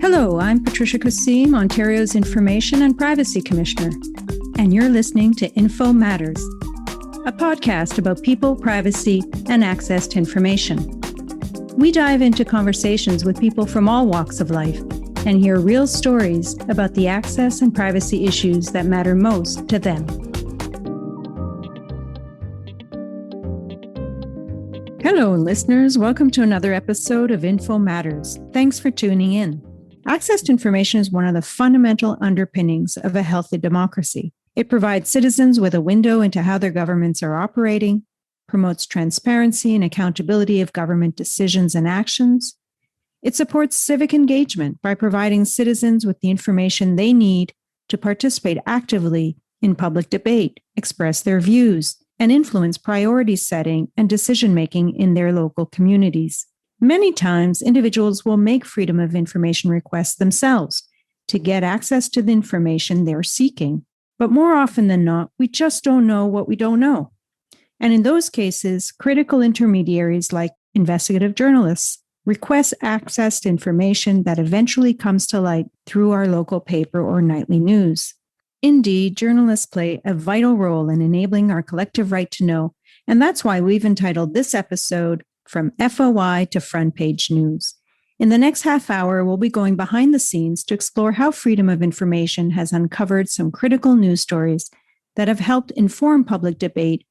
Hello, I'm Patricia Kassim, Ontario's Information and Privacy Commissioner, and you're listening to Info Matters, a podcast about people, privacy, and access to information. We dive into conversations with people from all walks of life and hear real stories about the access and privacy issues that matter most to them. Hello, listeners. Welcome to another episode of Info Matters. Thanks for tuning in. Access to information is one of the fundamental underpinnings of a healthy democracy. It provides citizens with a window into how their governments are operating, promotes transparency and accountability of government decisions and actions. It supports civic engagement by providing citizens with the information they need to participate actively in public debate, express their views, and influence priority setting and decision-making in their local communities. Many times, individuals will make freedom of information requests themselves to get access to the information they're seeking. But more often than not, we just don't know what we don't know. And in those cases, critical intermediaries like investigative journalists request access to information that eventually comes to light through our local paper or nightly news. Indeed, journalists play a vital role in enabling our collective right to know, and that's why we've entitled this episode From FOI to Front Page News. In the next half hour, we'll be going behind the scenes to explore how freedom of information has uncovered some critical news stories that have helped inform public debate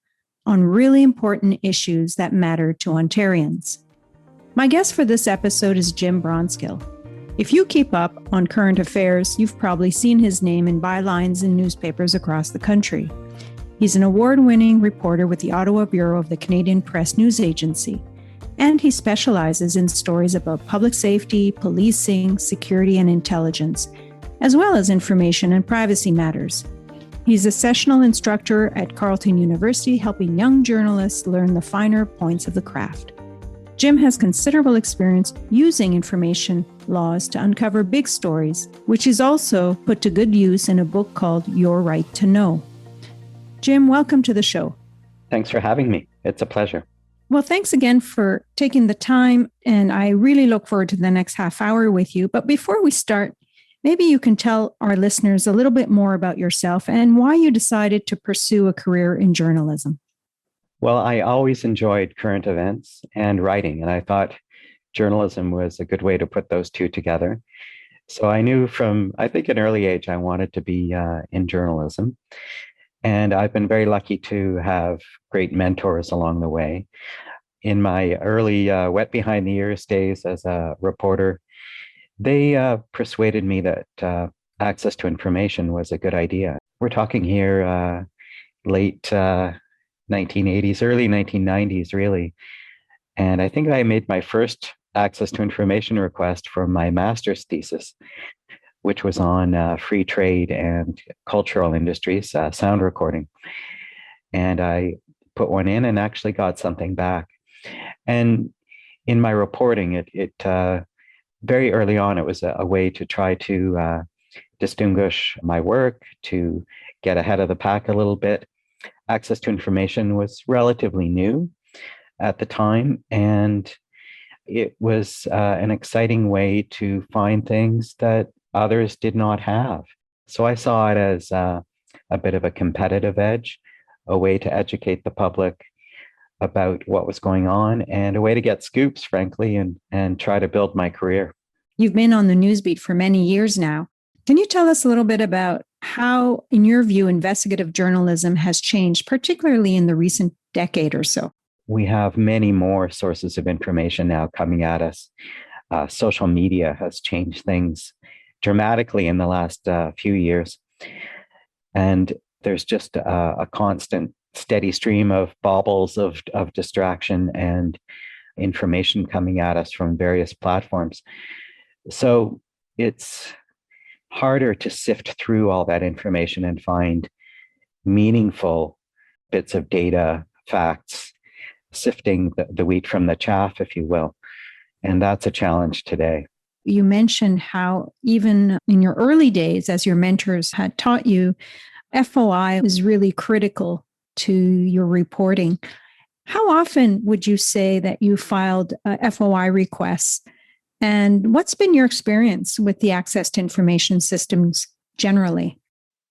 on really important issues that matter to Ontarians. My guest for this episode is Jim Bronskill. If you keep up on current affairs, you've probably seen his name in bylines in newspapers across the country. He's an award-winning reporter with the Ottawa Bureau of the Canadian Press News Agency, and he specializes in stories about public safety, policing, security, and intelligence, as well as information and privacy matters. He's a sessional instructor at Carleton University, helping young journalists learn the finer points of the craft. Jim has considerable experience using information laws to uncover big stories, which he's also put to good use in a book called Your Right to Know. Jim, welcome to the show. Thanks for having me. It's a pleasure. Well, thanks again for taking the time, and I really look forward to the next half hour with you. But before we start, maybe you can tell our listeners a little bit more about yourself and why you decided to pursue a career in journalism. Well, I always enjoyed current events and writing, and I thought journalism was a good way to put those two together. So I knew from, I think, an early age, I wanted to be in journalism. And I've been very lucky to have great mentors along the way. In my early wet behind the ears days as a reporter, they persuaded me that access to information was a good idea. We're talking here late 1980s, early 1990s, really. And I think I made my first access to information request for my master's thesis, which was on free trade and cultural industries, sound recording. And I put one in and actually got something back. And in my reporting, it very early on, it was a way to try to distinguish my work, to get ahead of the pack a little bit. Access to information was relatively new at the time, and it was an exciting way to find things that others did not have. So I saw it as a bit of a competitive edge, a way to educate the public about what was going on, and a way to get scoops, frankly, and try to build my career. You've been on the newsbeat for many years now. Can you tell us a little bit about how, in your view, investigative journalism has changed, particularly in the recent decade or so? We have many more sources of information now coming at us. Social media has changed things dramatically in the last few years. And there's just a constant, steady stream of baubles of distraction and information coming at us from various platforms. So it's harder to sift through all that information and find meaningful bits of data, facts, sifting the wheat from the chaff, if you will. And that's a challenge today. You mentioned how even in your early days, as your mentors had taught you, FOI was really critical to your reporting. How often would you say that you filed FOI requests And what's been your experience with the access to information systems generally?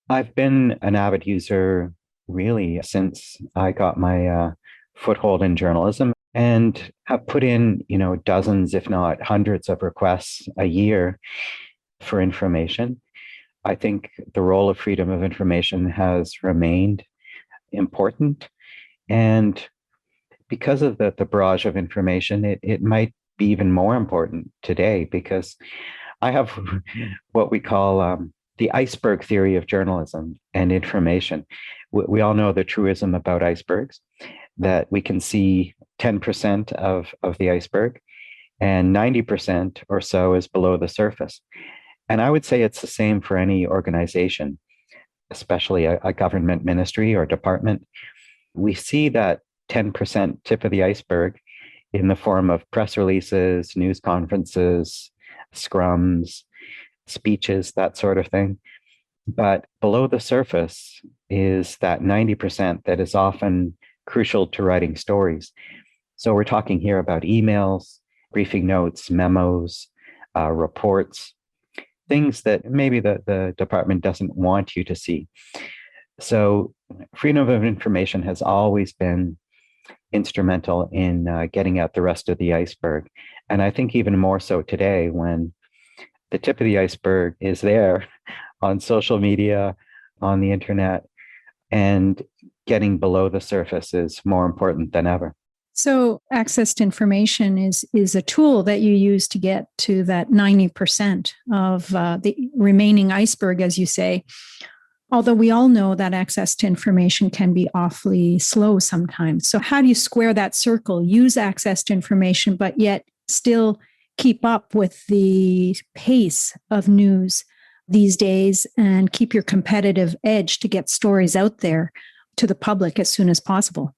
I've been an avid user really since I got my foothold in journalism and have put in, dozens, if not hundreds of requests a year for information. I think the role of freedom of information has remained important. And because of the barrage of information, it might be even more important today because I have what we call the iceberg theory of journalism and information. We all know the truism about icebergs, that we can see 10% of the iceberg and 90% or so is below the surface. And I would say it's the same for any organization, especially a government ministry or department. We see that 10% tip of the iceberg in the form of press releases, news conferences, scrums, speeches, that sort of thing. But below the surface is that 90% that is often crucial to writing stories. So we're talking here about emails, briefing notes, memos, reports, things that maybe the department doesn't want you to see. So freedom of information has always been instrumental in getting at the rest of the iceberg. And I think even more so today when the tip of the iceberg is there on social media, on the internet, and getting below the surface is more important than ever. So access to information is a tool that you use to get to that 90% of the remaining iceberg, as you say. Although we all know that access to information can be awfully slow sometimes. So how do you square that circle, use access to information, but yet still keep up with the pace of news these days and keep your competitive edge to get stories out there to the public as soon as possible?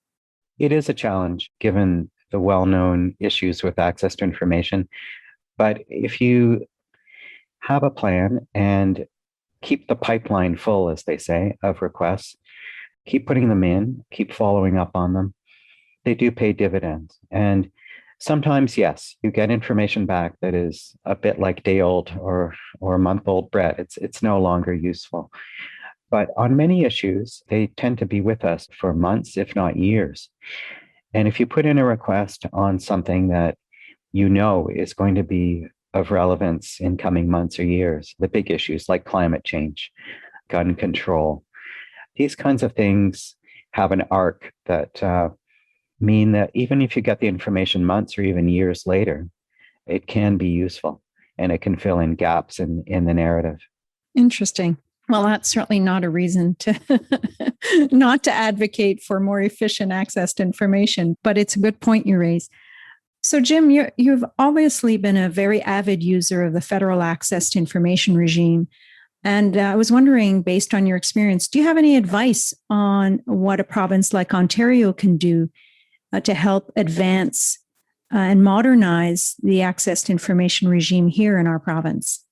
It is a challenge given the well-known issues with access to information. But if you have a plan and keep the pipeline full, as they say, of requests, keep putting them in, keep following up on them, they do pay dividends. And sometimes, yes, you get information back that is a bit like day old or month old bread. It's no longer useful. But on many issues, they tend to be with us for months, if not years. And if you put in a request on something that you know is going to be of relevance in coming months or years, the big issues like climate change, gun control, these kinds of things have an arc that mean that even if you get the information months or even years later, it can be useful and it can fill in gaps in the narrative. Interesting. Well, that's certainly not a reason to not to advocate for more efficient access to information, but it's a good point you raise. So, Jim, you've obviously been a very avid user of the federal access to information regime. And I was wondering, based on your experience, do you have any advice on what a province like Ontario can do to help advance and modernize the access to information regime here in our province?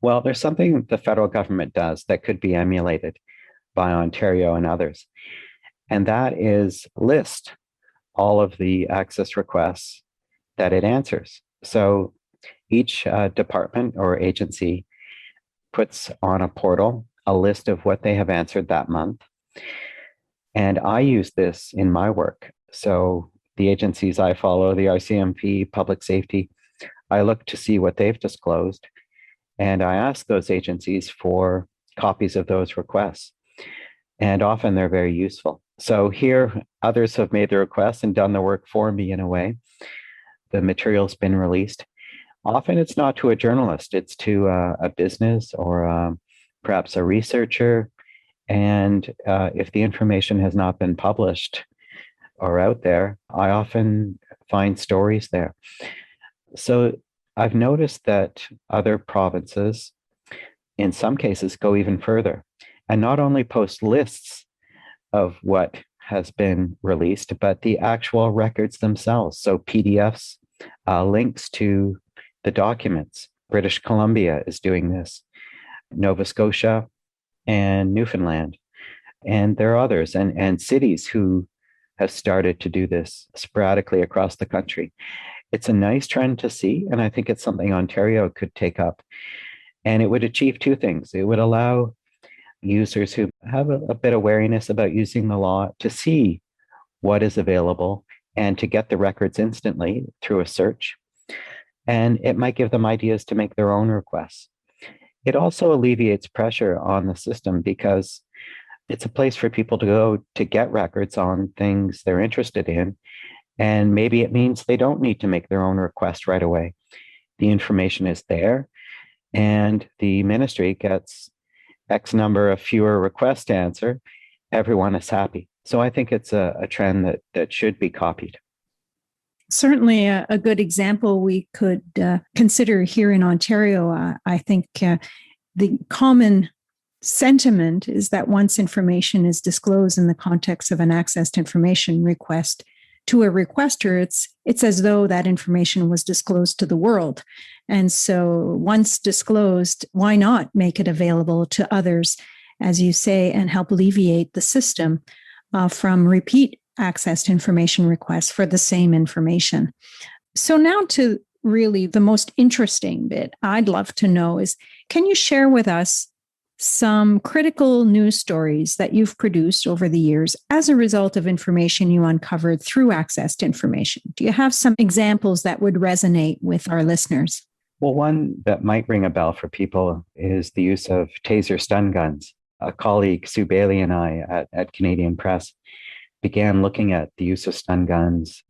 Well, there's something the federal government does that could be emulated by Ontario and others. And that is list all of the access requests that it answers. So each department or agency puts on a portal a list of what they have answered that month. And I use this in my work. So the agencies I follow, the RCMP, public safety, I look to see what they've disclosed. And I ask those agencies for copies of those requests. And often they're very useful. So here, others have made the requests and done the work for me in a way. The material's been released. Often it's not to a journalist, it's to a business or perhaps a researcher. And if the information has not been published or out there, I often find stories there. So I've noticed that other provinces, in some cases, go even further and not only post lists of what has been released, but the actual records themselves. So PDFs, links to the documents. British Columbia is doing this, Nova Scotia and Newfoundland. And there are others and cities who have started to do this sporadically across the country. It's a nice trend to see, and I think it's something Ontario could take up. And it would achieve two things. It would allow users who have a bit of wariness about using the law to see what is available and to get the records instantly through a search. And it might give them ideas to make their own requests. It also alleviates pressure on the system because it's a place for people to go to get records on things they're interested in. And maybe it means they don't need to make their own request right away. The information is there, and the ministry gets X number of fewer requests to answer. Everyone is happy. So I think it's a trend that should be copied. Certainly a good example we could consider here in Ontario. I think the common sentiment is that once information is disclosed in the context of an access to information request to a requester, it's as though that information was disclosed to the world. And so once disclosed, why not make it available to others, as you say, and help alleviate the system from repeat access to information requests for the same information. So now to really the most interesting bit I'd love to know is, can you share with us some critical news stories that you've produced over the years as a result of information you uncovered through access to information? Do you have some examples that would resonate with our listeners? Well, one that might ring a bell for people is the use of taser stun guns. A colleague, Sue Bailey, and I at Canadian Press began looking at the use of stun guns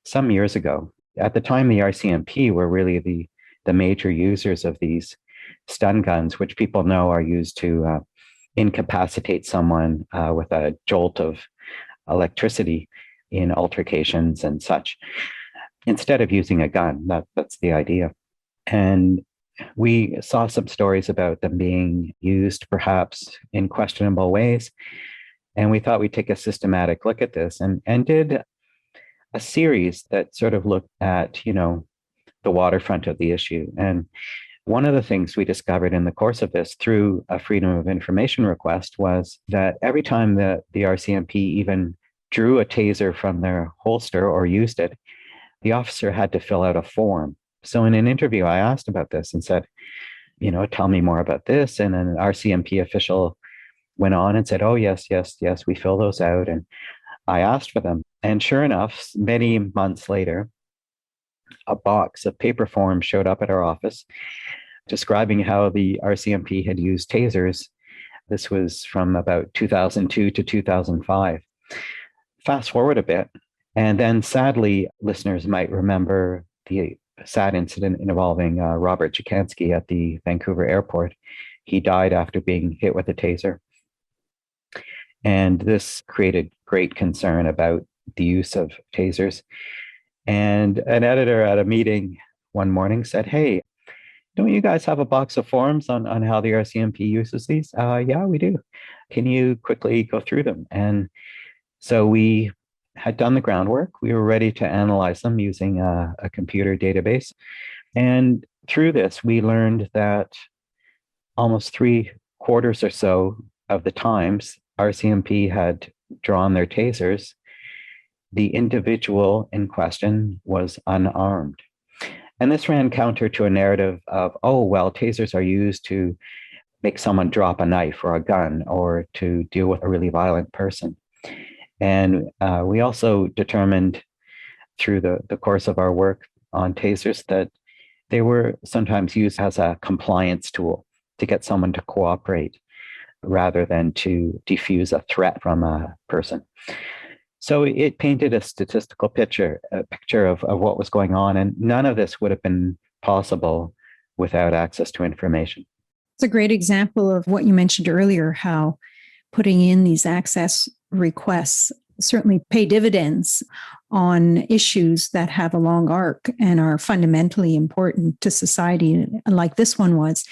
some years ago. At the time, the RCMP were really the major users of these stun guns, which people know are used to incapacitate someone with a jolt of electricity in altercations and such, instead of using a gun. That's the idea. And we saw some stories about them being used perhaps in questionable ways. And we thought we'd take a systematic look at this and did a series that sort of looked at, the waterfront of the issue. And one of the things we discovered in the course of this through a Freedom of Information request was that every time the RCMP even drew a taser from their holster or used it, the officer had to fill out a form. So in an interview, I asked about this and said, tell me more about this. And an RCMP official went on and said, oh, yes, we fill those out. And I asked for them. And sure enough, many months later, a box of paper forms showed up at our office describing how the RCMP had used tasers. This was from about 2002 to 2005. Fast forward a bit. And then sadly, listeners might remember the sad incident involving Robert Jacansky at the Vancouver airport. He died after being hit with a taser. And this created great concern about the use of tasers. And an editor at a meeting one morning said, hey, don't you guys have a box of forms on how the RCMP uses these? Yeah, we do. Can you quickly go through them? And so we had done the groundwork. We were ready to analyze them using a computer database. And through this, we learned that almost 3/4 or so of the times RCMP had drawn their tasers, the individual in question was unarmed. And this ran counter to a narrative of, oh, well, tasers are used to make someone drop a knife or a gun or to deal with a really violent person. And we also determined through the course of our work on tasers that they were sometimes used as a compliance tool to get someone to cooperate rather than to defuse a threat from a person. So it painted a statistical picture of what was going on. And none of this would have been possible without access to information. It's a great example of what you mentioned earlier, how putting in these access requests certainly pay dividends on issues that have a long arc and are fundamentally important to society, like this one was.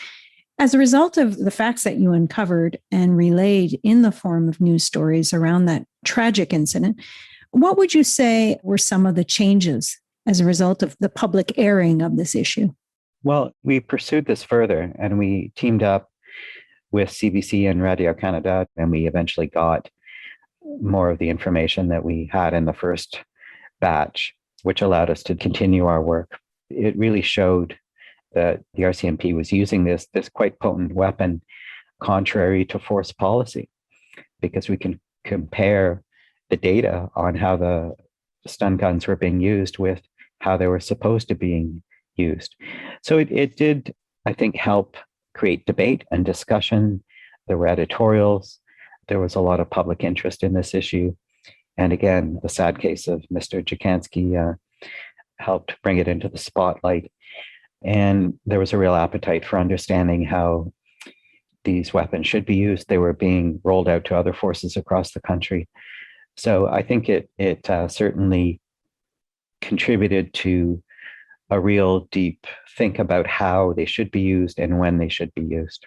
As a result of the facts that you uncovered and relayed in the form of news stories around that tragic incident, what would you say were some of the changes as a result of the public airing of this issue? Well, we pursued this further and we teamed up with CBC and Radio-Canada, and we eventually got more of the information that we had in the first batch. which allowed us to continue our work. It really showed that the RCMP was using this quite potent weapon contrary to force policy, because we can compare the data on how the stun guns were being used with how they were supposed to be used. So it did, I think, help create debate and discussion. There were editorials. There was a lot of public interest in this issue. And again, the sad case of Mr. Jacansky helped bring it into the spotlight. And there was a real appetite for understanding how these weapons should be used. They were being rolled out to other forces across the country. So I think it certainly contributed to a real deep think about how they should be used and when they should be used.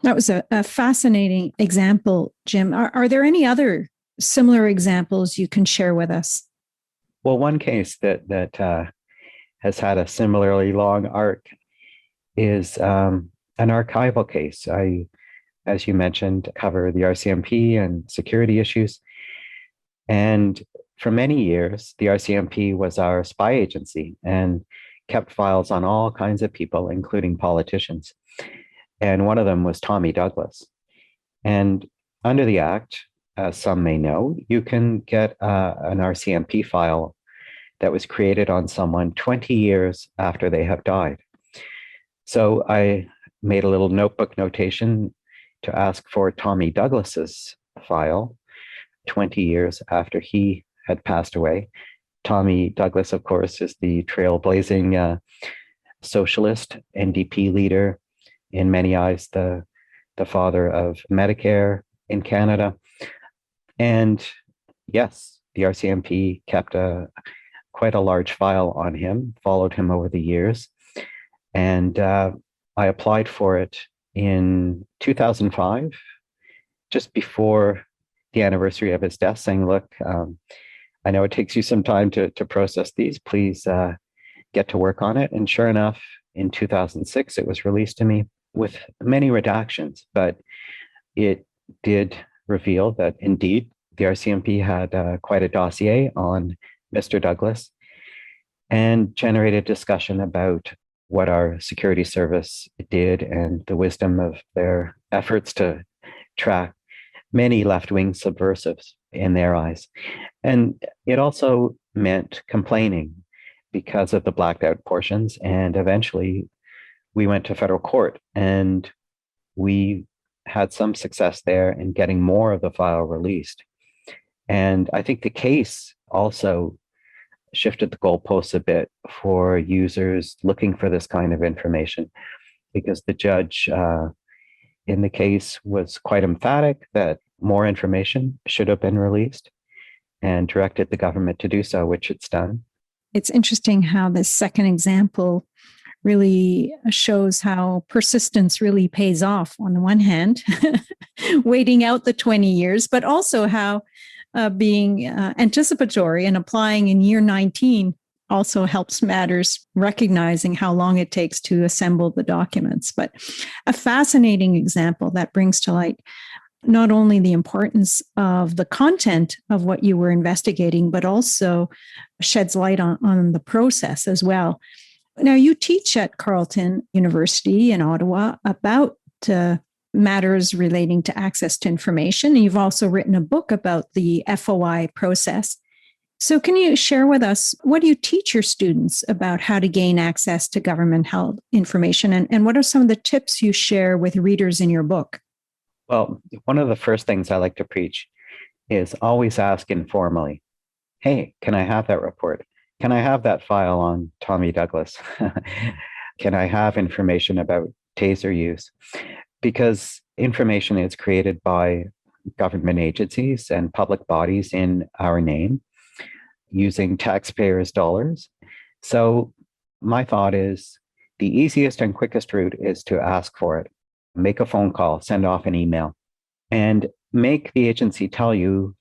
That was a fascinating example, Jim. Are there any other similar examples you can share with us? Well, one case that has had a similarly long arc is an archival case. I, as you mentioned, cover the RCMP and security issues. And for many years, the RCMP was our spy agency and kept files on all kinds of people, including politicians. And one of them was Tommy Douglas. And under the Act, as some may know, you can get an RCMP file that was created on someone 20 years after they have died. So I made a little notebook notation to ask for Tommy Douglas's file 20 years after he had passed away. Tommy Douglas, of course, is the trailblazing socialist NDP leader, in many eyes, the father of Medicare in Canada. And yes, the RCMP kept quite a large file on him, followed him over the years. And I applied for it in 2005, just before the anniversary of his death, saying, look, I know it takes you some time to process these. Please get to work on it. And sure enough, in 2006, it was released to me with many redactions, but it did reveal that indeed the RCMP had quite a dossier on Mr. Douglas and generated discussion about what our security service did and the wisdom of their efforts to track many left-wing subversives in their eyes. And it also meant complaining because of the blacked out portions. And eventually we went to federal court and we had some success there in getting more of the file released. And I think the case also shifted the goalposts a bit for users looking for this kind of information, because the judge in the case was quite emphatic that more information should have been released and directed the government to do so, which it's done. It's interesting how this second example really shows how persistence really pays off on the one hand, waiting out the 20 years, but also how being anticipatory and applying in year 19 also helps matters, recognizing how long it takes to assemble the documents. But a fascinating example that brings to light not only the importance of the content of what you were investigating, but also sheds light on the process as well. Now, you teach at Carleton University in Ottawa about matters relating to access to information. And you've also written a book about the FOI process. So can you share with us, what do you teach your students about how to gain access to government-held information? And what are some of the tips you share with readers in your book? Well, one of the first things I like to preach is always ask informally, hey, can I have that report? Can I have that file on Tommy Douglas? Can I have information about taser use? Because information is created by government agencies and public bodies in our name using taxpayers' dollars. So my thought is the easiest and quickest route is to ask for it. Make a phone call, send off an email, and make the agency tell you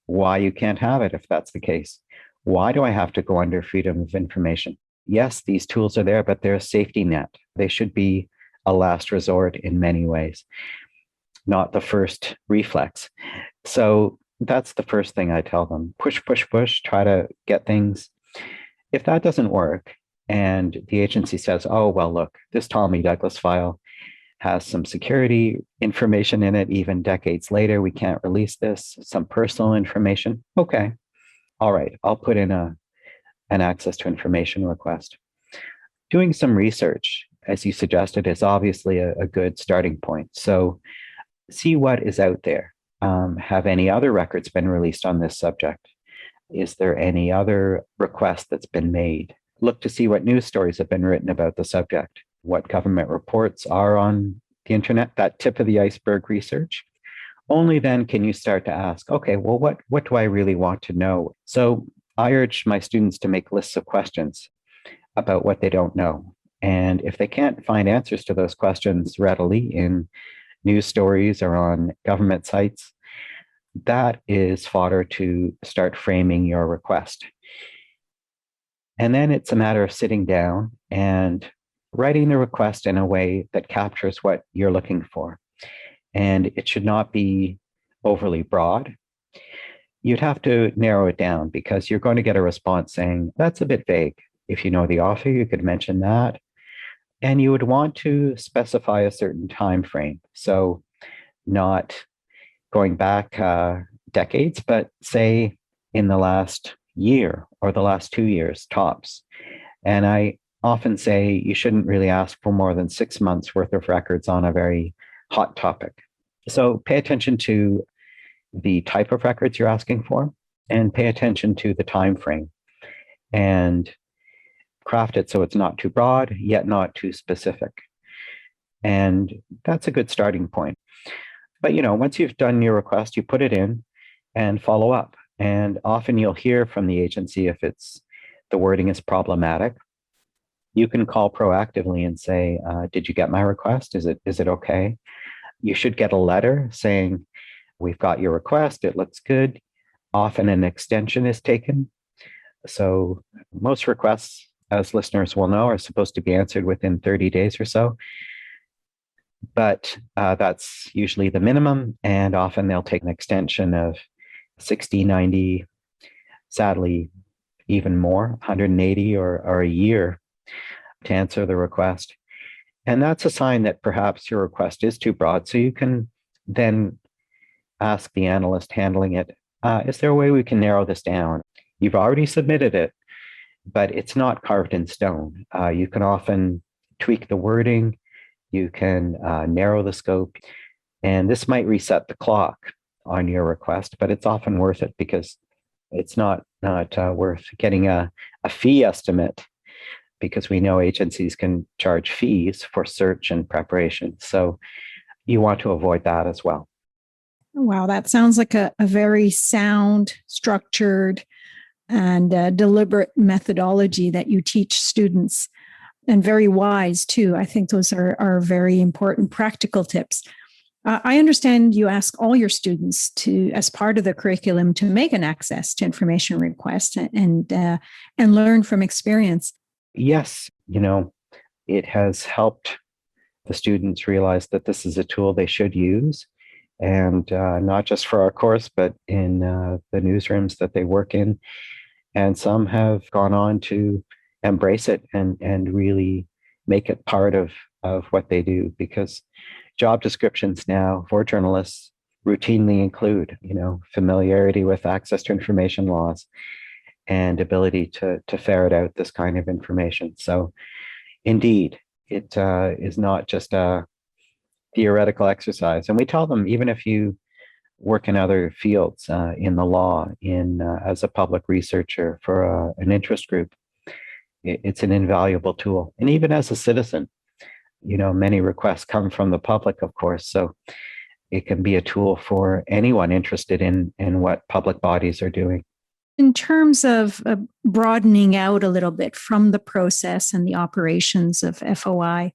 why you can't have it if that's the case. Why do I have to go under freedom of information? Yes, these tools are there, but they're a safety net. They should be a last resort in many ways, not the first reflex. So that's the first thing I tell them. Push, push, push, try to get things. If that doesn't work and the agency says, oh, well, look, this Tommy Douglas file has some security information in it, even decades later, we can't release this, some personal information. Okay, all right, I'll put in an access to information request. Doing some research, as you suggested, is obviously a good starting point. So see what is out there. Have any other records been released on this subject? Is there any other request that's been made? Look to see what news stories have been written about the subject, what government reports are on the internet, that tip of the iceberg research. Only then can you start to ask, okay, well, what do I really want to know? So I urge my students to make lists of questions about what they don't know. And if they can't find answers to those questions readily in news stories or on government sites, that is fodder to start framing your request. And then it's a matter of sitting down and writing the request in a way that captures what you're looking for. And it should not be overly broad. You'd have to narrow it down because you're going to get a response saying, that's a bit vague. If you know the author, you could mention that. And you would want to specify a certain time frame. So not going back decades, but say in the last year or the last 2 years tops. And I often say you shouldn't really ask for more than 6 months worth of records on a very hot topic. So pay attention to the type of records you're asking for and pay attention to the time frame and craft it so it's not too broad, yet not too specific. And that's a good starting point. But, once you've done your request, you put it in and follow up. And often you'll hear from the agency if the wording is problematic. You can call proactively and say, did you get my request? Is it okay? You should get a letter saying, we've got your request. It looks good. Often an extension is taken. So most requests, as listeners will know, are supposed to be answered within 30 days or so. But that's usually the minimum. And often they'll take an extension of 60, 90, sadly, even more, 180 or a year to answer the request. And that's a sign that perhaps your request is too broad. So you can then ask the analyst handling it, is there a way we can narrow this down? You've already submitted it, but it's not carved in stone. You can often tweak the wording. You can narrow the scope. And this might reset the clock on your request, but it's often worth it because it's not worth getting a fee estimate because we know agencies can charge fees for search and preparation. So you want to avoid that as well. Wow, that sounds like a very sound, structured, and deliberate methodology that you teach students, and very wise too. I think those are very important practical tips. I understand you ask all your students to, as part of the curriculum, to make an access to information request and learn from experience. Yes, it has helped the students realize that this is a tool they should use, and not just for our course, but in the newsrooms that they work in. And some have gone on to embrace it and really make it part of what they do, because job descriptions now for journalists routinely include, familiarity with access to information laws and ability to ferret out this kind of information. So indeed, it is not just a theoretical exercise. And we tell them, even if you work in other fields, in the law, as a public researcher for an interest group, it's an invaluable tool. And even as a citizen, many requests come from the public, of course. So it can be a tool for anyone interested in what public bodies are doing. In terms of broadening out a little bit from the process and the operations of FOI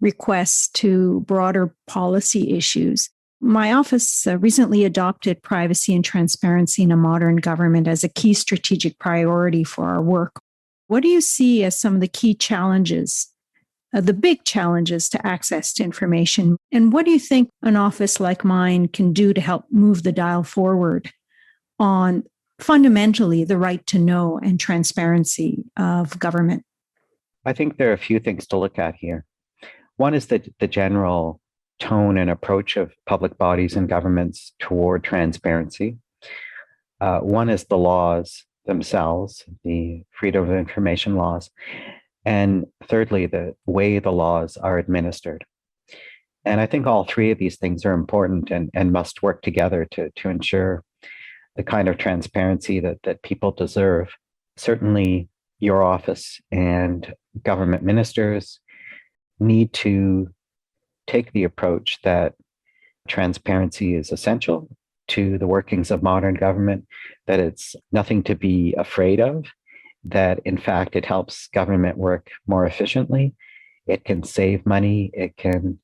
requests to broader policy issues, my office recently adopted privacy and transparency in a modern government as a key strategic priority for our work. What do you see as some of the key challenges, the big challenges to access to information? And what do you think an office like mine can do to help move the dial forward on fundamentally the right to know and transparency of government? I think there are a few things to look at here. One is the general tone and approach of public bodies and governments toward transparency. One is the laws themselves, the freedom of information laws. And thirdly, the way the laws are administered. And I think all three of these things are important and must work together to ensure the kind of transparency that people deserve. Certainly, your office and government ministers need to take the approach that transparency is essential to the workings of modern government, that it's nothing to be afraid of, that in fact it helps government work more efficiently. It can save money, it can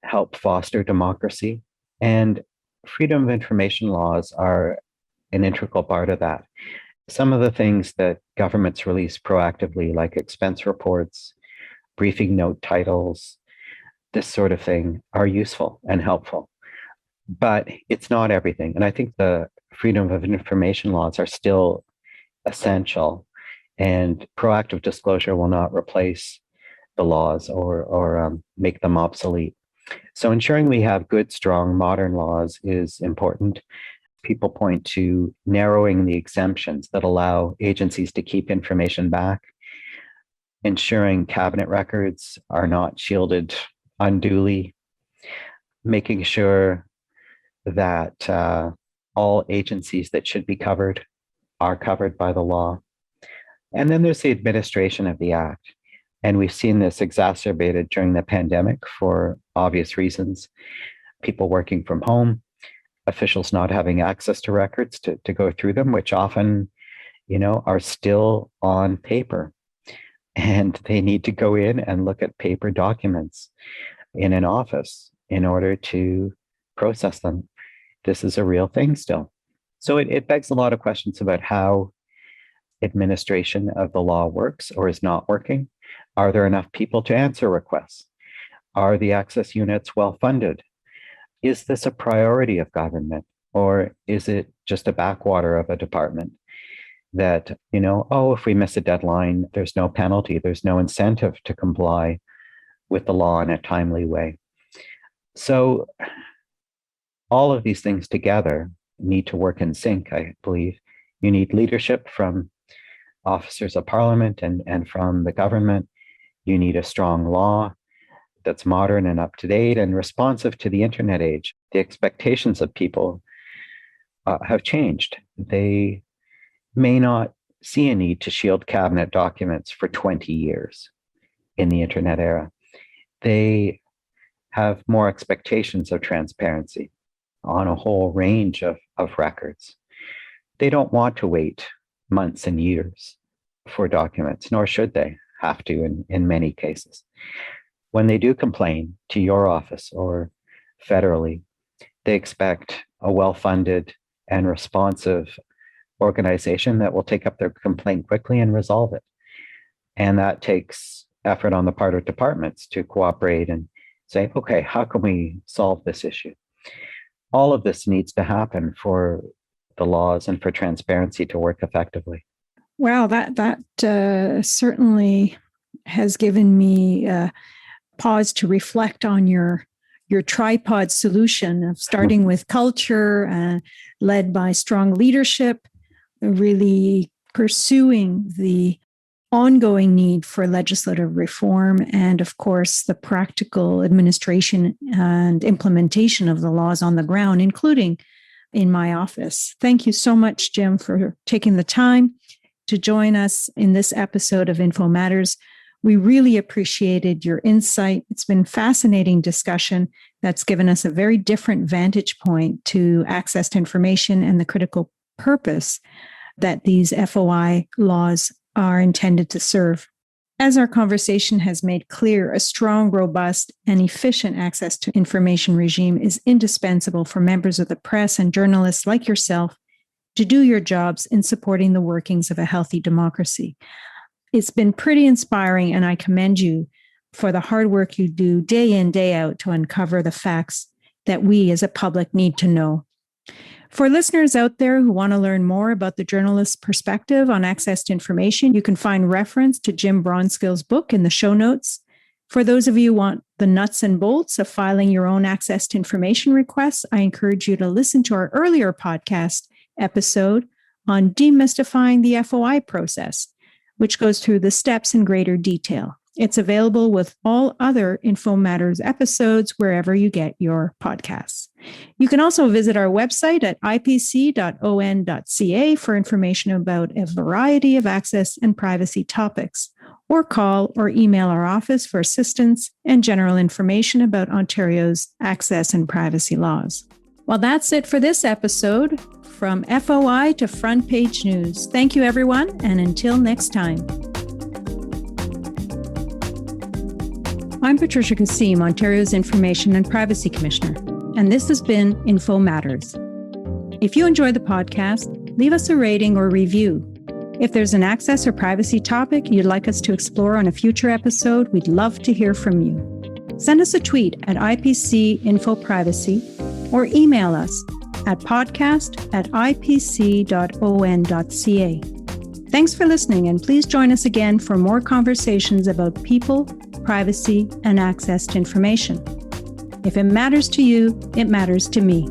help foster democracy. And freedom of information laws are an integral part of that. Some of the things that governments release proactively, like expense reports, briefing note titles, this sort of thing, are useful and helpful. But it's not everything. And I think the freedom of information laws are still essential, and proactive disclosure will not replace the laws or make them obsolete. So ensuring we have good, strong, modern laws is important. People point to narrowing the exemptions that allow agencies to keep information back, ensuring cabinet records are not shielded unduly, making sure that all agencies that should be covered are covered by the law. And then there's the administration of the act. And we've seen this exacerbated during the pandemic for obvious reasons. People working from home, officials not having access to records to go through them, which often, are still on paper. And they need to go in and look at paper documents in an office in order to process them. This is a real thing still. So it begs a lot of questions about how administration of the law works or is not working. Are there enough people to answer requests? Are the access units well funded? Is this a priority of government, or is it just a backwater of a department that, if we miss a deadline, there's no penalty, there's no incentive to comply with the law in a timely way? So all of these things together need to work in sync, I believe. You need leadership from officers of parliament and from the government. You need a strong law that's modern and up to date and responsive to the internet age. The expectations of people have changed. They may not see a need to shield cabinet documents for 20 years in the internet era. They have more expectations of transparency on a whole range of records. They don't want to wait months and years for documents, nor should they have to in many cases. When they do complain to your office or federally, they expect a well-funded and responsive organization that will take up their complaint quickly and resolve it. And that takes effort on the part of departments to cooperate and say, okay, how can we solve this issue? All of this needs to happen for the laws and for transparency to work effectively. Wow, that certainly has given me a pause to reflect on your tripod solution of starting with culture, led by strong leadership, really pursuing the ongoing need for legislative reform, and of course, the practical administration and implementation of the laws on the ground, including in my office. Thank you so much, Jim, for taking the time to join us in this episode of Info Matters. We really appreciated your insight. It's been fascinating discussion that's given us a very different vantage point to access to information and the critical purpose that these FOI laws are intended to serve. As our conversation has made clear, a strong, robust, and efficient access to information regime is indispensable for members of the press and journalists like yourself to do your jobs in supporting the workings of a healthy democracy. It's been pretty inspiring, and I commend you for the hard work you do day in, day out to uncover the facts that we as a public need to know. For listeners out there who want to learn more about the journalist's perspective on access to information, you can find reference to Jim Bronskill's book in the show notes. For those of you who want the nuts and bolts of filing your own access to information requests, I encourage you to listen to our earlier podcast episode on demystifying the FOI process, which goes through the steps in greater detail. It's available with all other Info Matters episodes wherever you get your podcasts. You can also visit our website at ipc.on.ca for information about a variety of access and privacy topics, or call or email our office for assistance and general information about Ontario's access and privacy laws. Well, that's it for this episode. From FOI to Front Page News. Thank you, everyone, and until next time. I'm Patricia Kassim, Ontario's Information and Privacy Commissioner, and this has been Info Matters. If you enjoy the podcast, leave us a rating or review. If there's an access or privacy topic you'd like us to explore on a future episode, we'd love to hear from you. Send us a tweet at IPC-InfoPrivacy or email us at podcast@ipc.on.ca. Thanks for listening, and please join us again for more conversations about people, privacy, and access to information. If it matters to you, it matters to me.